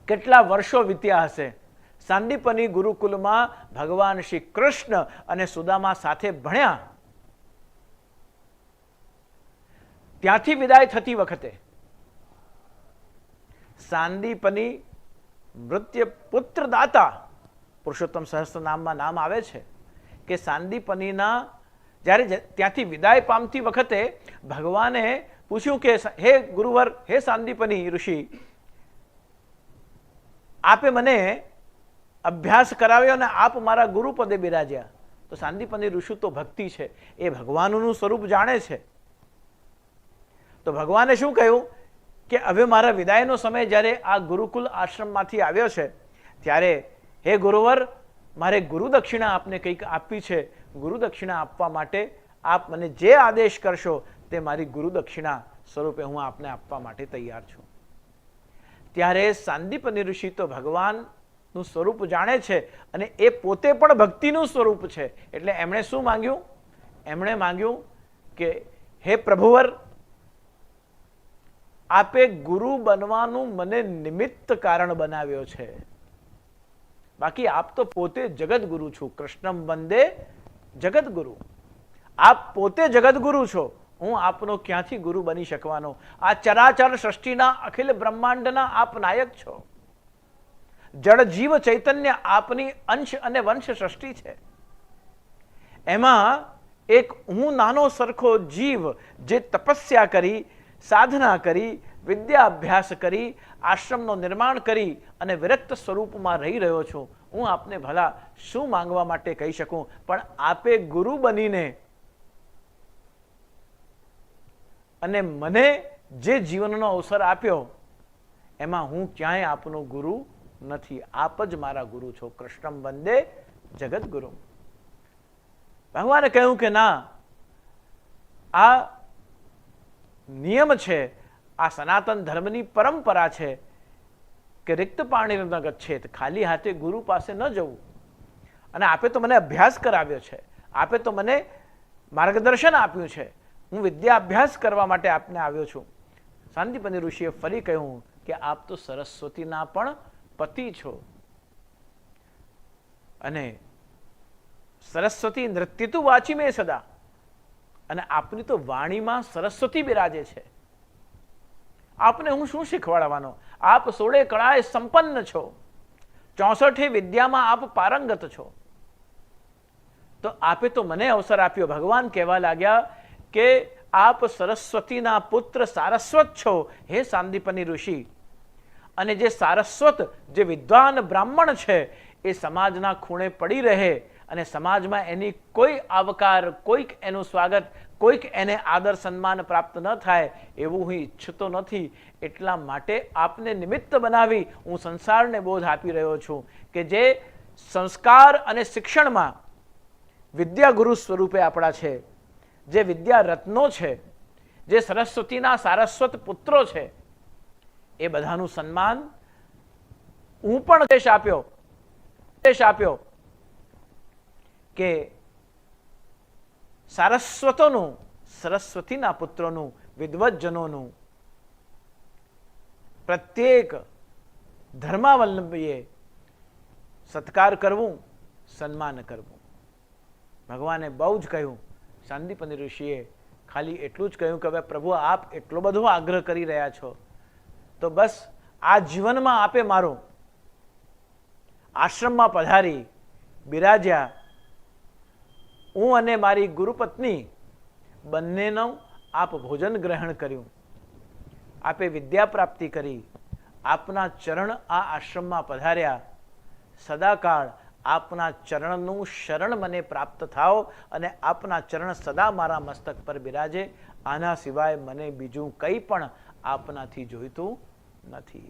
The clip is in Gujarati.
કેટલા વર્ષો વીત્યા હશે. સાંદીપની ગુરુકુલમાં ભગવાન શ્રી કૃષ્ણ અને સુદામા સાથે ભણ્યા. ત્યાંથી વિદાય થતી વખતે સાંદીપની મૃત્યુ પુત્ર દાતા પુરુષોત્તમ સહસ્ત્રનામમાં નામ આવે છે કે સાંદીપનીના જ્યારે ત્યાંથી વિદાય પામતી વખતે ભગવાને પૂછ્યું કે હે ગુરુવર, હે સાંદીપની ઋષિ, આપે મને અભ્યાસ કરાવ્યો અને આપ મારા ગુરુ પદે બિરાજ્યા. તો સાંદીપની ઋષિ તો ભક્તિ છે, એ ભગવાનનું સ્વરૂપ જાણે છે. તો ભગવાને શું કહ્યું કે હવે મારા વિદાયનો સમય જ્યારે આ ગુરુકુલ આશ્રમમાંથી આવ્યો છે ત્યારે હે ગુરુવર, મારે ગુરુ દક્ષિણા આપને કંઈક આપવી છે. ગુરુ દક્ષિણા આપવા માટે આપ મને જે આદેશ કરશો તે મારી ગુરુ દક્ષિણા સ્વરૂપે હું આપને આપવા માટે તૈયાર છું. ત્યારે સાંદીપની ઋષિ તો ભગવાનનું સ્વરૂપ જાણે છે અને એ પોતે પણ ભક્તિનું સ્વરૂપ છે. એટલે એમણે શું માંગ્યું? એમણે માંગ્યું કે હે પ્રભુવર, આપે ગુરુ બનવાનું મને નિમિત્ત કારણ બનાવ્યો છે. બાકી આપ તો પોતે જગતગુરુ છો. કૃષ્ણમ વંદે જગતગુરુ. આપ પોતે જગતગુરુ છો. હું આપનો ક્યાંથી ગુરુ બની શકવાનો? આ ચરાચર સૃષ્ટિના અખિલ બ્રહ્માંડના આપ નાયક છો. જળ જીવ ચૈતન્ય આપની અંશ અને વંશ સૃષ્ટિ છે. એમાં એક હું નાનો સરખો જીવ જે તપસ્યા કરી, સાધના કરી, વિદ્યા અભ્યાસ કરી, આશ્રમનું નિર્માણ કરી અને વિરક્ત સ્વરૂપમાં રહી રહ્યો છું. હું આપને ભલા શું માંગવા માટે કહી શકું? પણ આપે ગુરુ બનીને અને મને જે જીવનનો અવસર આપ્યો એમાં હું ક્યાંય આપનો ગુરુ નથી. આપ જ મારા ગુરુ છો. કૃષ્ણમ વંદે જગતગુરુ. ભગવાને કહ્યું કે ના, આ નિયમ છે, આ સનાતન ધર્મની પરંપરા છે કે રિક્ત પાણી ન ગચ્છેત, ખાલી હાથે ગુરુ પાસે ન જવું. અને આપે તો મને અભ્યાસ કરાવ્યો છે, આપે તો મને માર્ગદર્શન આપ્યું છે. હું વિદ્યા અભ્યાસ કરવા માટે આપને આવ્યો છું. સાંદીપની ઋષિએ ફરી કહ્યું કે આપ તો સરસ્વતીના પણ પતિ છો અને સરસ્વતી નૃત્યતુ વાચી મેં સદા. અને આપની તો વાણીમાં સરસ્વતી બિરાજે છે. આપને હું શું શીખવાડવાનો? આપ 16 કળાએ સંપન્ન છો, 64 વિદ્યામાં આપ પારંગત છો. તો આપે તો મને અવસર આપ્યો. ભગવાન કહેવા લાગ્યા કે આપ સરસ્વતીના પુત્ર સારસ્વત છો હે સાંદીપની ઋષિ. અને જે સારસ્વત, જે વિદ્વાન બ્રાહ્મણ છે એ સમાજના ખૂણે પડી રહે અને સમાજમાં એની કોઈ આવકાર, કોઈક એનું સ્વાગત, કોઈક એને આદર સન્માન પ્રાપ્ત ન થાય એવું હું ઈચ્છતો નથી. એટલા માટે આપને નિમિત્ત બનાવી હું સંસારને બોધ આપી રહ્યો છું કે જે સંસ્કાર અને શિક્ષણમાં વિદ્યા ગુરુ સ્વરૂપે આપણા છે, જે વિદ્યા રત્નો છે, જે સરસ્વતીના સારસ્વત પુત્રો છે, એ બધાનું સન્માન હું પણ આદેશ આપ્યો કે સારસ્વતોનું, સરસ્વતીના પુત્રોનું, વિદ્વજ્જનોનું પ્રત્યેક ધર્માવલંબીએ સત્કાર કરવું, સન્માન કરવું. ભગવાને બહુ જ કહ્યું. સાંદીપની ઋષિએ ખાલી એટલું જ કહ્યું કે હવે પ્રભુ આપ એટલો બધો આગ્રહ કરી રહ્યા છો તો બસ આ જીવનમાં આપે મારું આશ્રમમાં પધારી બિરાજ્યા. હું અને મારી ગુરુપત્ની બંનેનું આપ ભોજન ગ્રહણ કર્યું, આપે વિદ્યા પ્રાપ્તિ કરી, આપના ચરણ આ આશ્રમમાં પધાર્યા. સદાકાળ આપના ચરણનું શરણ મને પ્રાપ્ત થાઓ અને આપના ચરણ સદા મારા મસ્તક પર બિરાજે. આના સિવાય મને બીજું કંઈ પણ આપનાથી જોઈતું નથી.